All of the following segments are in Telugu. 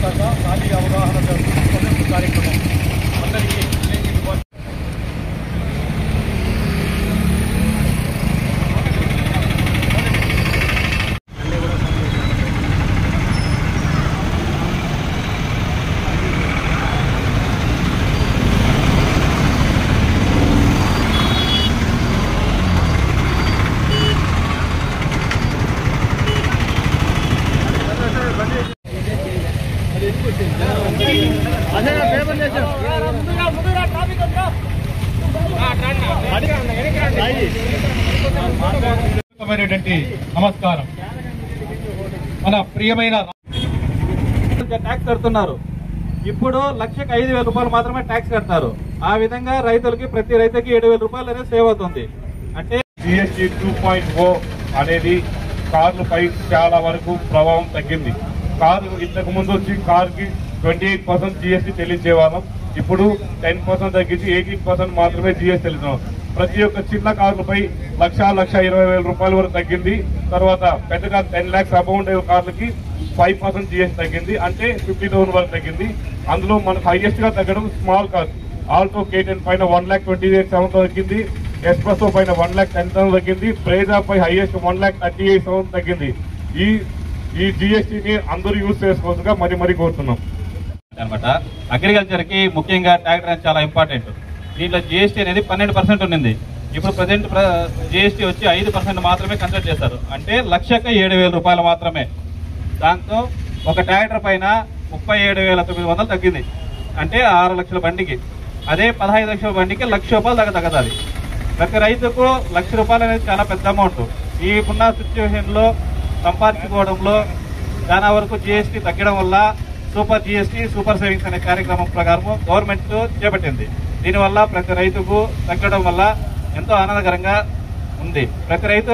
శాఖ ఖాళీ అవగాహన కార్యక్రమం అందరికీ నమస్కారం. మన ప్రియమైన ట్యాక్స్ కడుతున్నారు. ఇప్పుడు లక్షకు 5,000 రూపాయలు మాత్రమే ట్యాక్స్ కడతారు. ఆ విధంగా రైతులకి ప్రతి రైతుకి 7,000 రూపాయలు అనేది సేవ్ అవుతుంది. అంటే GST 2.0 అనేది కార్లపై చాలా వరకు ప్రభావం తగ్గింది. కారు ఇంతకు ముందు వచ్చి కార్కి 28% GST చెల్లించే వాళ్ళం. ఇప్పుడు 10% తగ్గించి 18% మాత్రమే GST చెల్లిస్తున్నాం. ప్రతి ఒక్క చిన్న కార్లపై 1,20,000 రూపాయల వరకు తగ్గింది. తర్వాత పెద్దగా 10 lakhs అబౌండ్ కార్లకి 5% GST తగ్గింది. అంటే 50,000 వరకు తగ్గింది. అందులో మనకు హైయెస్ట్ గా తగ్గడం స్మాల్ కార్ ఆల్టో K10 పైన 1,28,700 తగ్గింది. ఎక్స్ప్రెసో పైన 1,10,000 తగ్గింది. బ్రేజా పై హైయెస్ట్ 1,38,700 తగ్గింది. ఈ GSTని అందరూ యూజ్ చేసుకోవచ్చుగా మరి కోరుతున్నాం అనమాట. అగ్రికల్చర్ కి ముఖ్యంగా ట్రాక్టర్ అనేది చాలా ఇంపార్టెంట్. దీంట్లో GST అనేది 12% ఉండింది. ఇప్పుడు ప్రజెంట్ GST వచ్చి 5% మాత్రమే కన్సిడర్ చేస్తారు. అంటే లక్షకు 7,000 రూపాయలు మాత్రమే. దాంతో ఒక ట్రాక్టర్ పైన 37,900 తగ్గింది. అంటే 6 లక్షల బండికి. అదే 15 లక్షల బండికి 1,00,000 రూపాయలు తగ్గదు. ప్రతి రైతుకు 1,00,000 రూపాయలు అనేది చాలా పెద్ద అమౌంట్. ఈ ఉన్న సిచ్యువేషన్ లో సంపాదించుకోవడంలో చాలా వరకు GST తగ్గడం వల్ల సూపర్ GST సూపర్ సేవింగ్స్ అనే కార్యక్రమం ప్రకారం గవర్నమెంట్ చేపట్టింది. దీనివల్ల ప్రతి రైతుకు తగ్గడం వల్ల ఎంతో ఆనందకరంగా ఉంది. ప్రతి రైతు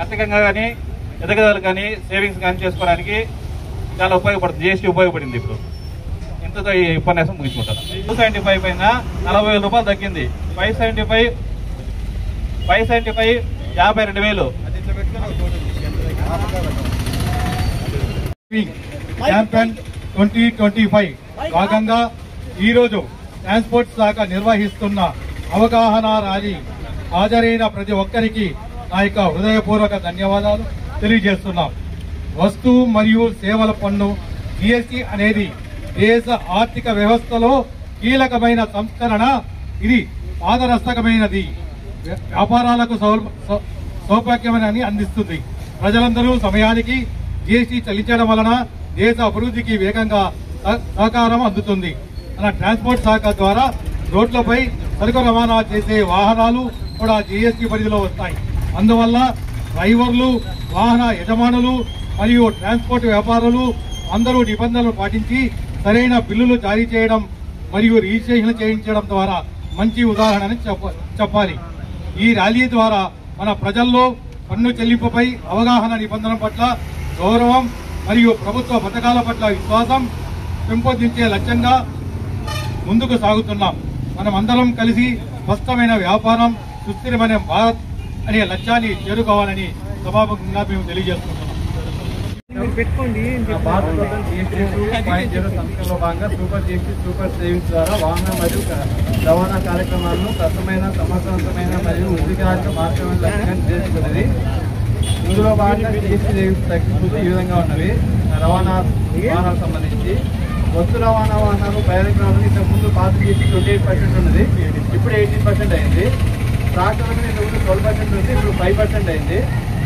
ఆర్థికంగా కానీ ఎదగదలు కానీ సేవింగ్స్ కానీ చేసుకోవడానికి చాలా ఉపయోగపడుతుంది. GST ఉపయోగపడింది. ఇప్పుడు ఇంతతో ఈ ఉపన్యాసం ముగించుకుంటాను. 275 పైన 40,000 రూపాయలు తగ్గింది. 575 52,000. క్యాంపెయిన్ 2025 భాగంగా ఈరోజు ట్రాన్స్పోర్ట్ శాఖ నిర్వహిస్తున్న అవగాహన ర్యాలీ హాజరైన ప్రతి ఒక్కరికి నా యొక్క హృదయపూర్వక ధన్యవాదాలు తెలియజేస్తున్నాం. వస్తు మరియు సేవల పన్ను GST అనేది దేశ ఆర్థిక వ్యవస్థలో కీలకమైన సంస్కరణ. ఇది పారదర్శకమైనది, వ్యాపారాలకు సౌభాగ్యమని అందిస్తుంది. ప్రజలందరూ సమయానికి GST చెల్లించడం వలన దేశ అభివృద్ధికి వేగంగా సహకారం అందుతుంది. మన ట్రాన్స్పోర్ట్ శాఖ ద్వారా రోడ్లపై సరుకు రవాణా చేసే వాహనాలు కూడా GST పరిధిలో వస్తాయి. అందువల్ల డ్రైవర్లు, వాహన యజమానులు మరియు ట్రాన్స్పోర్ట్ వ్యాపారులు అందరూ నిబంధనలు పాటించి సరైన బిల్లులు జారీ చేయడం మరియు రిజిస్ట్రేషన్ చేయించడం ద్వారా మంచి ఉదాహరణని చెప్పాలి. ఈ ర్యాలీ ద్వారా మన ప్రజల్లో పన్ను చెల్లింపుపై అవగాహన, నిబంధన పట్ల గౌరవం మరియు ప్రభుత్వ పథకాల పట్ల విశ్వాసం పెంపొందించే లక్ష్యంగా ముందుకు సాగుతున్నాం. మనం అందరం కలిసి స్పష్టమైన వ్యాపారం, సుస్థిరమైన భారత్ అనే లక్ష్యాన్ని చేరుకోవాలని సభాముఖంగా మేము తెలియజేస్తున్నాం. భారత ప్రభుత్వం GST 2.0 సంస్థలో భాగంగా సూపర్ GST సూపర్ సేవింగ్స్ ద్వారా వాహన మరియు రవాణా కార్యక్రమాలను స్వచ్ఛమైన, సమర్థవంతమైన మరియు ఉద్యోగాలకు మార్చడం లక్ష్యంగా నిర్దేశించినది. ఇందులో భాగంగా GST సేవింగ్స్ తగ్గింపులు ఈ విధంగా ఉన్నవి. రవాణా వాహనాలకు సంబంధించి వస్తు రవాణా వాహనాలు ప్రయాణికులకు ఇంతకుముందు పాత GST 28% ఉన్నది, ఇప్పుడు 18% అయింది. ట్రాక్టర్లకు ఇంతకుముందు 12% ఉంది, ఇప్పుడు 5% అయింది.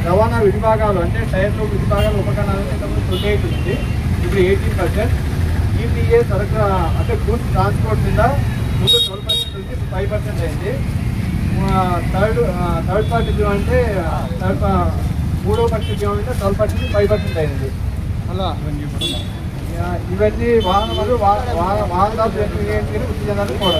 రవాణా విడిభాగాలు అంటే టైర్లు, విడిభాగాలు, ఉపకరణాలు ఇంతకుముందు 28 ఉంది, ఇప్పుడు 18%. EPA సరుకు అంటే గూడ్స్ ట్రాన్స్పోర్ట్ కింద ముందు 12% ఉంది, ఇప్పుడు 5% అయింది. థర్డ్ పార్టీ బీమా అంటే మూడో పక్షి బీమా అంటే 12%, 5% అయింది. అలా ఇవన్నీ వాహనాలు ఉచితంగా కూడా